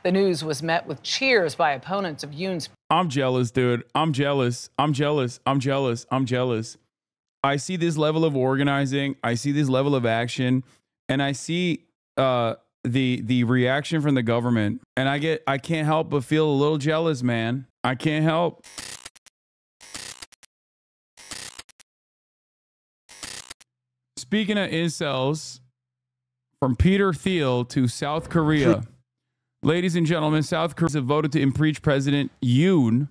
The news was met with cheers by opponents of Yoon's. I'm jealous, dude. I'm jealous. I'm jealous. I'm jealous. I'm jealous. I see this level of organizing. I see this level of action, and I see the reaction from the government, and I can't help but feel a little jealous, man. I can't help. Speaking of incels, from Peter Thiel to South Korea. Ladies and gentlemen, South Korea have voted to impeach President Yoon.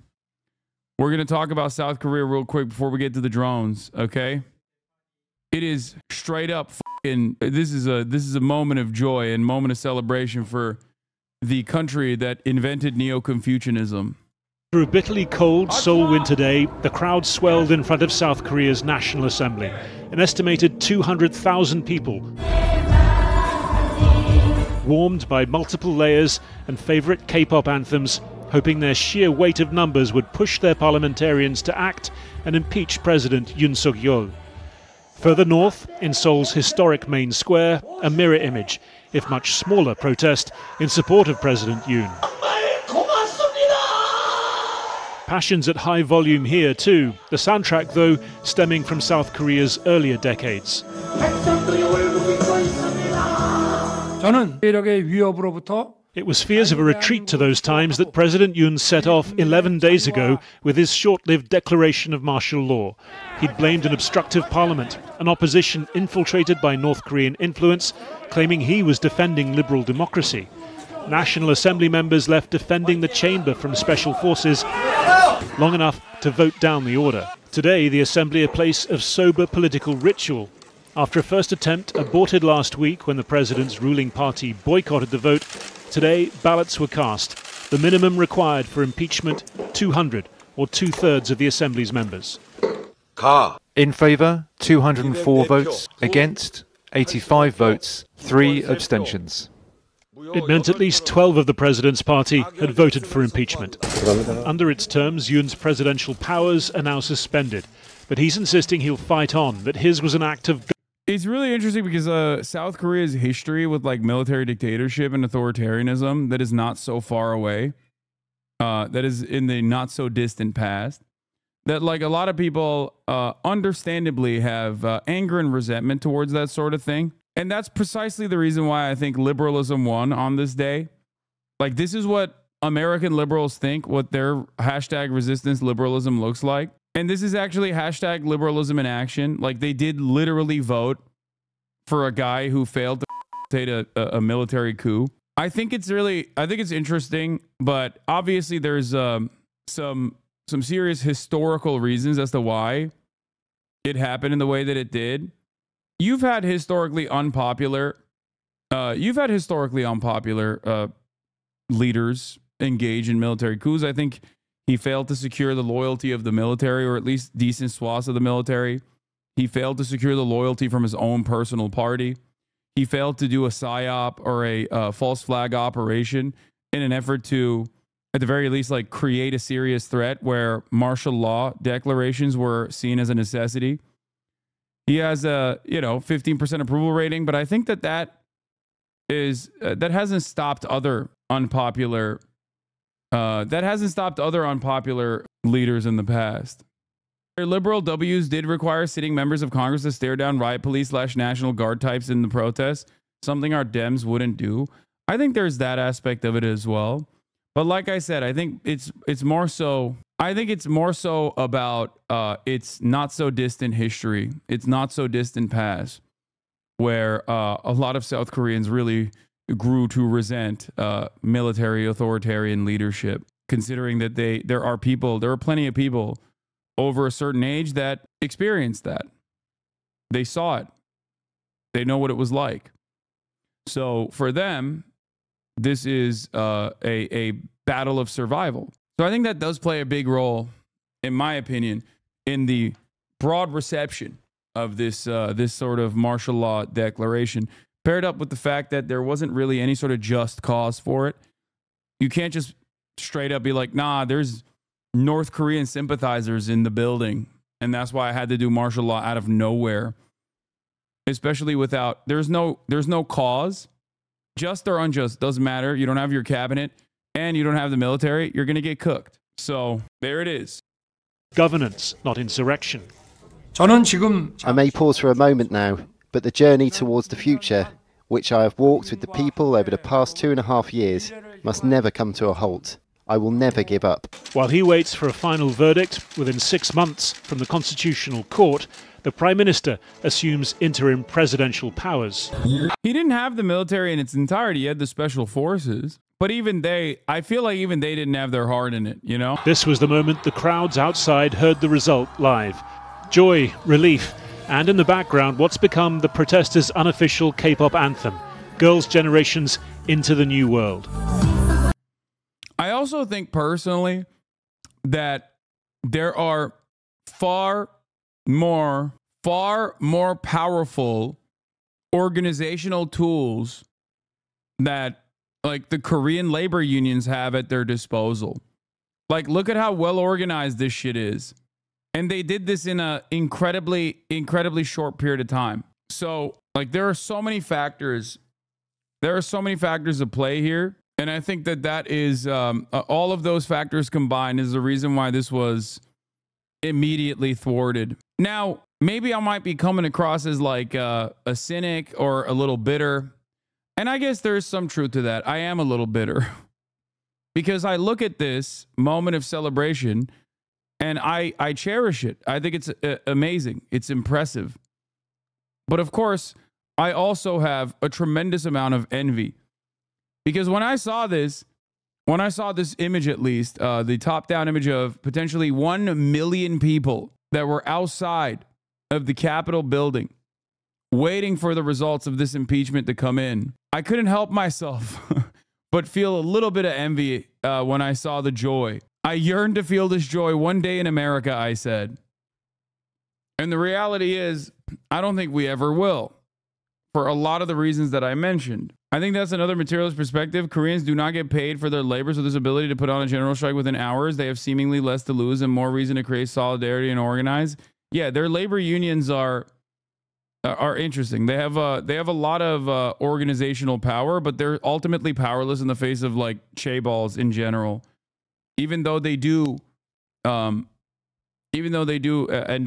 We're going to talk about South Korea real quick before we get to the drones, okay? It is straight up fucking, this is a moment of joy and moment of celebration for the country that invented Neo-Confucianism. Through a bitterly cold Seoul winter day, the crowd swelled in front of South Korea's National Assembly. An estimated 200,000 people, warmed by multiple layers and favorite K-pop anthems, hoping their sheer weight of numbers would push their parliamentarians to act and impeach President Yoon Suk-yeol. Further north, in Seoul's historic main square, a mirror image, if much smaller, protest in support of President Yoon. Passions at high volume here too, the soundtrack though stemming from South Korea's earlier decades. It was fears of a retreat to those times that President Yoon set off 11 days ago with his short-lived declaration of martial law. He'd blamed an obstructive parliament, an opposition infiltrated by North Korean influence, claiming he was defending liberal democracy. National Assembly members left defending the chamber from special forces long enough to vote down the order. Today, the Assembly a place of sober political ritual. After a first attempt aborted last week when the president's ruling party boycotted the vote, today ballots were cast. The minimum required for impeachment, 200, or two-thirds of the Assembly's members. In favour, 204 votes. Against, 85 votes. 3 abstentions. It meant at least 12 of the president's party had voted for impeachment. Under its terms, Yoon's presidential powers are now suspended. But he's insisting he'll fight on, that his was an act of... It's really interesting because South Korea's history with like military dictatorship and authoritarianism that is not so far away, that is in the not so distant past, that like a lot of people understandably have anger and resentment towards that sort of thing. And that's precisely the reason why I think liberalism won on this day. Like, this is what American liberals think, what their hashtag resistance liberalism looks like. And this is actually hashtag liberalism in action. Like, they did literally vote for a guy who failed to facilitate a military coup. I think it's interesting, but obviously there's some serious historical reasons as to why it happened in the way that it did. You've had historically unpopular leaders engage in military coups. I think he failed to secure the loyalty of the military, or at least decent swaths of the military. He failed to secure the loyalty from his own personal party. He failed to do a PSYOP or a false flag operation in an effort to, at the very least, like create a serious threat where martial law declarations were seen as a necessity. He has a 15% approval rating, but I think that hasn't stopped other unpopular leaders in the past. Their liberal W's did require sitting members of Congress to stare down riot police / National Guard types in the protests, something our Dems wouldn't do. I think there's that aspect of it as well. But like I said, I think it's more so about its not so distant history, its not so distant past, where a lot of South Koreans really grew to resent military authoritarian leadership, considering that there are plenty of people over a certain age that experienced that. They saw it. They know what it was like. So for them, this is a battle of survival. So I think that does play a big role, in my opinion, in the broad reception of this sort of martial law declaration, paired up with the fact that there wasn't really any sort of just cause for it. You can't just straight up be like, nah, there's North Korean sympathizers in the building, and that's why I had to do martial law out of nowhere. Especially without, there's no cause. just or unjust, doesn't matter. You don't have your cabinet and you don't have the military, you're going to get cooked. So there it is. Governance, not insurrection. I may pause for a moment now, but the journey towards the future, which I have walked with the people over the past 2.5 years, must never come to a halt. I will never give up. While he waits for a final verdict within 6 months from the Constitutional Court, the Prime Minister assumes interim presidential powers. He didn't have the military in its entirety. He had the special forces. But even they, I feel like even they didn't have their heart in it, you know? This was the moment the crowds outside heard the result live. Joy, relief, and in the background, what's become the protesters' unofficial K-pop anthem, Girls' Generation's Into the New World. I also think personally that there are far more powerful organizational tools that like the Korean labor unions have at their disposal. Like, look at how well organized this shit is. And they did this in an incredibly short period of time. So like there are so many factors. There are so many factors at play here. And I think that is all of those factors combined is the reason why this was immediately thwarted. Now, maybe I might be coming across as like a cynic or a little bitter. And I guess there's some truth to that. I am a little bitter because I look at this moment of celebration and I cherish it. I think it's amazing. It's impressive. But of course, I also have a tremendous amount of envy. Because when I saw this image, at least, the top-down image of potentially 1 million people that were outside of the Capitol building waiting for the results of this impeachment to come in, I couldn't help myself but feel a little bit of envy when I saw the joy. I yearned to feel this joy one day in America, I said. And the reality is, I don't think we ever will, for a lot of the reasons that I mentioned. I think that's another materialist perspective. Koreans do not get paid for their labor, so this ability to put on a general strike within hours, they have seemingly less to lose and more reason to create solidarity and organize. Yeah, their labor unions are interesting. They have a lot of organizational power, but they're ultimately powerless in the face of like chaeballs in general. Even though they do end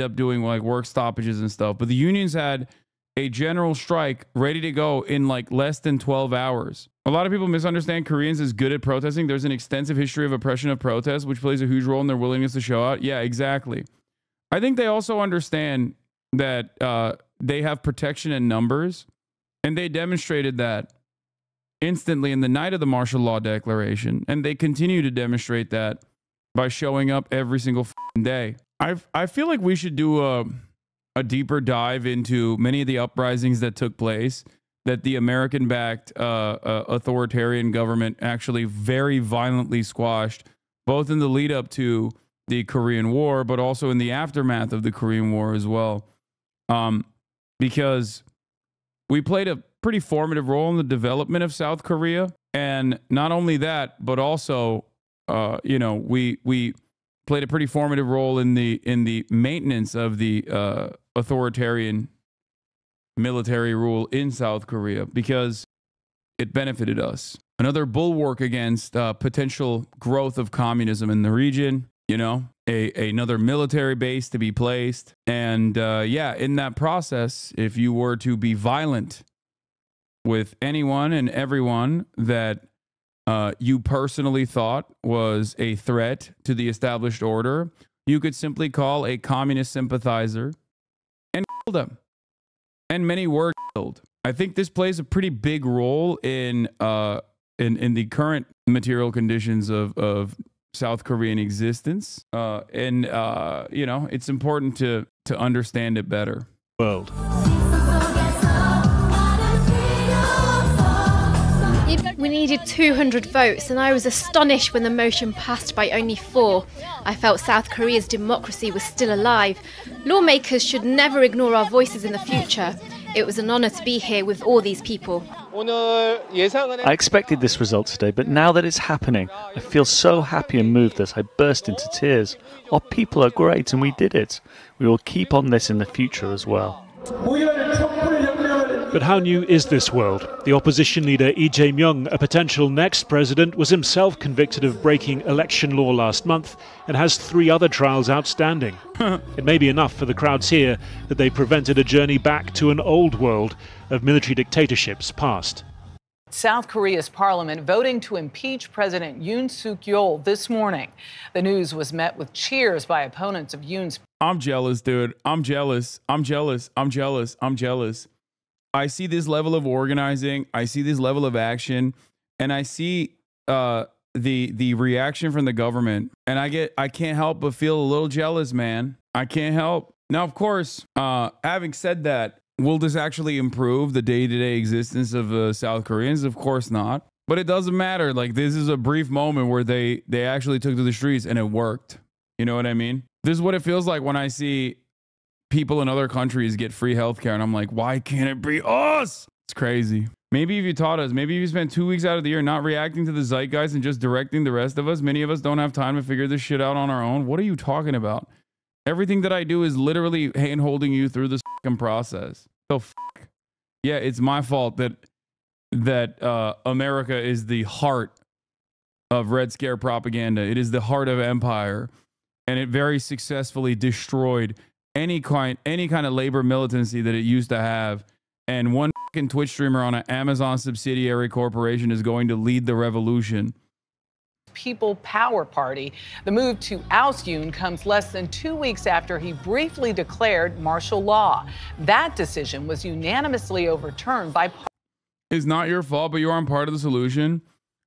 up doing like work stoppages and stuff, but the unions had a general strike ready to go in like less than 12 hours. A lot of people misunderstand Koreans as good at protesting. There's an extensive history of oppression of protest, which plays a huge role in their willingness to show out. Yeah, exactly. I think they also understand that they have protection in numbers, and they demonstrated that instantly in the night of the martial law declaration, and they continue to demonstrate that by showing up every single day. I feel like we should do a deeper dive into many of the uprisings that took place that the American-backed authoritarian government actually very violently squashed, both in the lead up to the Korean War, but also in the aftermath of the Korean War as well. Because we played a pretty formative role in the development of South Korea. And not only that, but also, we played a pretty formative role in the maintenance of the authoritarian military rule in South Korea because it benefited us. Another bulwark against potential growth of communism in the region, another military base to be placed. And in that process, if you were to be violent with anyone and everyone that you personally thought was a threat to the established order, you could simply call a communist sympathizer and kill them. And many were killed. I think this plays a pretty big role in the current material conditions of South Korean existence. It's important to understand it better. World. We needed 200 votes, and I was astonished when the motion passed by only 4. I felt South Korea's democracy was still alive. Lawmakers should never ignore our voices in the future. It was an honour to be here with all these people. I expected this result today, but now that it's happening, I feel so happy and moved that I burst into tears. Our people are great, and we did it. We will keep on this in the future as well. But how new is this world? The opposition leader Lee Jae-myung, a potential next president, was himself convicted of breaking election law last month and has 3 other trials outstanding. It may be enough for the crowds here that they prevented a journey back to an old world of military dictatorships past. South Korea's parliament voting to impeach President Yoon Suk-yeol this morning. The news was met with cheers by opponents of Yoon's. I'm jealous, dude. I'm jealous. I'm jealous. I'm jealous. I'm jealous. I see this level of organizing. I see this level of action, and I see the reaction from the government, and I can't help but feel a little jealous, man. I can't help. Now, of course, having said that, will this actually improve the day-to-day existence of South Koreans? Of course not. But it doesn't matter. Like, this is a brief moment where they actually took to the streets and it worked. You know what I mean? This is what it feels like when I see people in other countries get free healthcare, and I'm like, why can't it be us? It's crazy. Maybe if you taught us, maybe if you spent 2 weeks out of the year not reacting to the zeitgeist and just directing the rest of us, many of us don't have time to figure this shit out on our own. What are you talking about? Everything that I do is literally hand-holding you through this fucking process. So fuck. Yeah, it's my fault that America is the heart of Red Scare propaganda. It is the heart of empire, and it very successfully destroyed any kind of labor militancy that it used to have. And one fucking Twitch streamer on an Amazon subsidiary corporation is going to lead the revolution. People Power Party. The move to oust Yoon comes less than 2 weeks after he briefly declared martial law. That decision was unanimously overturned by. It's not your fault, but you aren't part of the solution.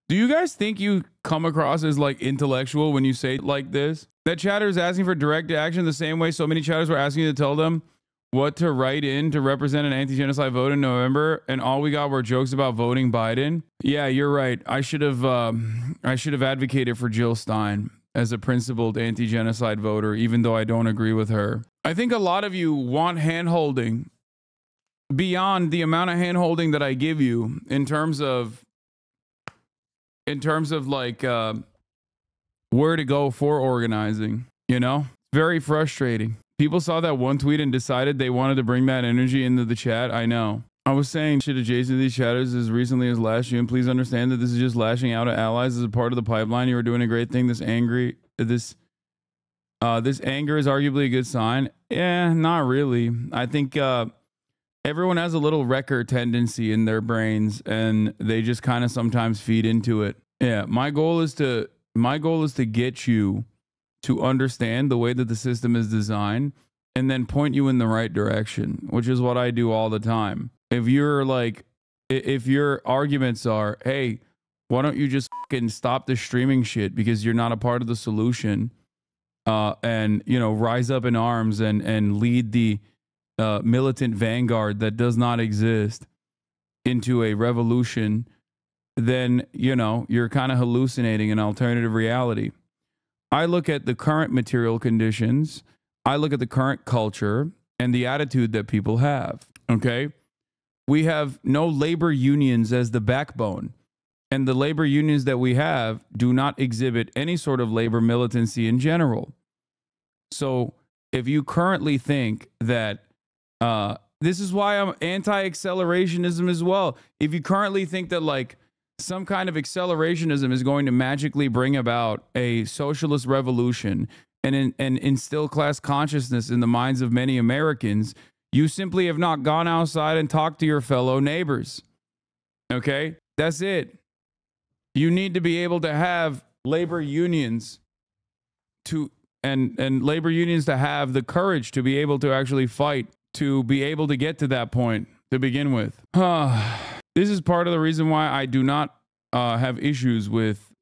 Do you guys think you come across as like intellectual when you say it like this? That chatter is asking for direct action the same way so many chatters were asking you to tell them what to write in to represent an anti-genocide vote in November, and all we got were jokes about voting Biden. Yeah, you're right. I should have advocated for Jill Stein as a principled anti-genocide voter, even though I don't agree with her. I think a lot of you want hand-holding beyond the amount of hand-holding that I give you in terms of like where to go for organizing. You know, very frustrating. People saw that one tweet and decided they wanted to bring that energy into the chat. I know. I was saying shit adjacent to these chatters as recently as last June. Please understand that this is just lashing out at allies as a part of the pipeline. You are doing a great thing. This anger is arguably a good sign. Yeah, not really. I think everyone has a little wrecker tendency in their brains, and they just kind of sometimes feed into it. Yeah, my goal is to get you to understand the way that the system is designed and then point you in the right direction, which is what I do all the time. If you're like, if your arguments are, hey, why don't you just fucking stop the streaming shit because you're not a part of the solution, and, you know, rise up in arms and lead the militant vanguard that does not exist into a revolution, then, you know, you're kind of hallucinating an alternative reality. I look at the current material conditions, I look at the current culture and the attitude that people have, okay? We have no labor unions as the backbone, and the labor unions that we have do not exhibit any sort of labor militancy in general. So if you currently think that, this is why I'm anti-accelerationism as well. If you currently think that like some kind of accelerationism is going to magically bring about a socialist revolution and instill class consciousness in the minds of many Americans, you simply have not gone outside and talked to your fellow neighbors. Okay? That's it. You need to be able to have labor unions and labor unions to have the courage to be able to actually fight, to be able to get to that point to begin with. This is part of the reason why I do not have issues with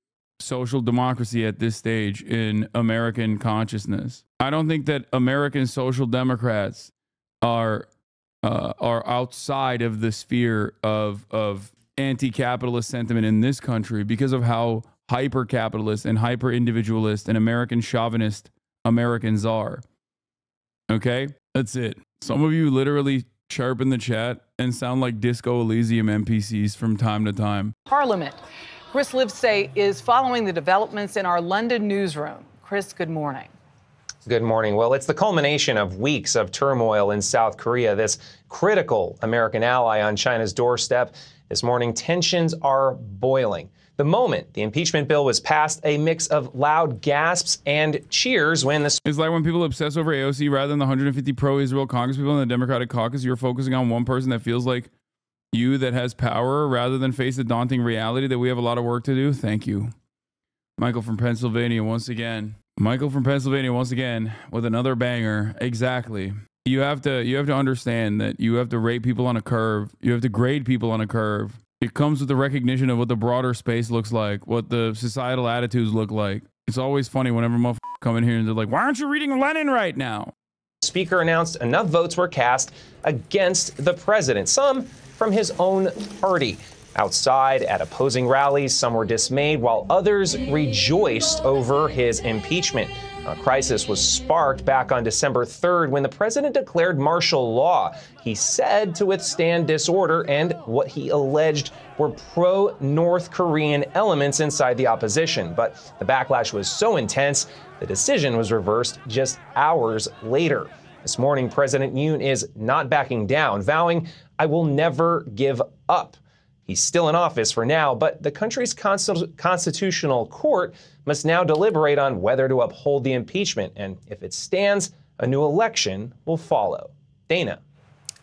social democracy at this stage in American consciousness. I don't think that American social democrats are outside of the sphere of anti-capitalist sentiment in this country because of how hyper-capitalist and hyper-individualist and American chauvinist Americans are. Okay? That's it. Some of you literally chirp in the chat and sound like Disco Elysium NPCs from time to time. Parliament. Chris Livesay is following the developments in our London newsroom. Chris, good morning. Good morning. Well, it's the culmination of weeks of turmoil in South Korea. This critical American ally on China's doorstep. This morning, tensions are boiling. The moment the impeachment bill was passed, a mix of loud gasps and cheers when the... It's like when people obsess over AOC rather than the 150 pro-Israel congresspeople in the Democratic caucus, you're focusing on one person that feels like you that has power rather than face the daunting reality that we have a lot of work to do. Thank you. Michael from Pennsylvania once again. Michael from Pennsylvania once again with another banger. Exactly. You have to understand that you have to rate people on a curve. You have to grade people on a curve. It comes with the recognition of what the broader space looks like, what the societal attitudes look like. It's always funny whenever motherfuckers come in here and they're like, why aren't you reading Lenin right now? Speaker announced enough votes were cast against the president, some from his own party. Outside at opposing rallies, some were dismayed while others rejoiced over his impeachment. A crisis was sparked back on December 3rd when the president declared martial law. He said to withstand disorder and what he alleged were pro-North Korean elements inside the opposition. But the backlash was so intense, the decision was reversed just hours later. This morning, President Yoon is not backing down, vowing, "I will never give up." He's still in office for now, but the country's constitutional court must now deliberate on whether to uphold the impeachment. And if it stands, a new election will follow. Dana.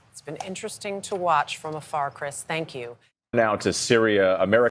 It's been interesting to watch from afar, Chris. Thank you. Now to Syria, America.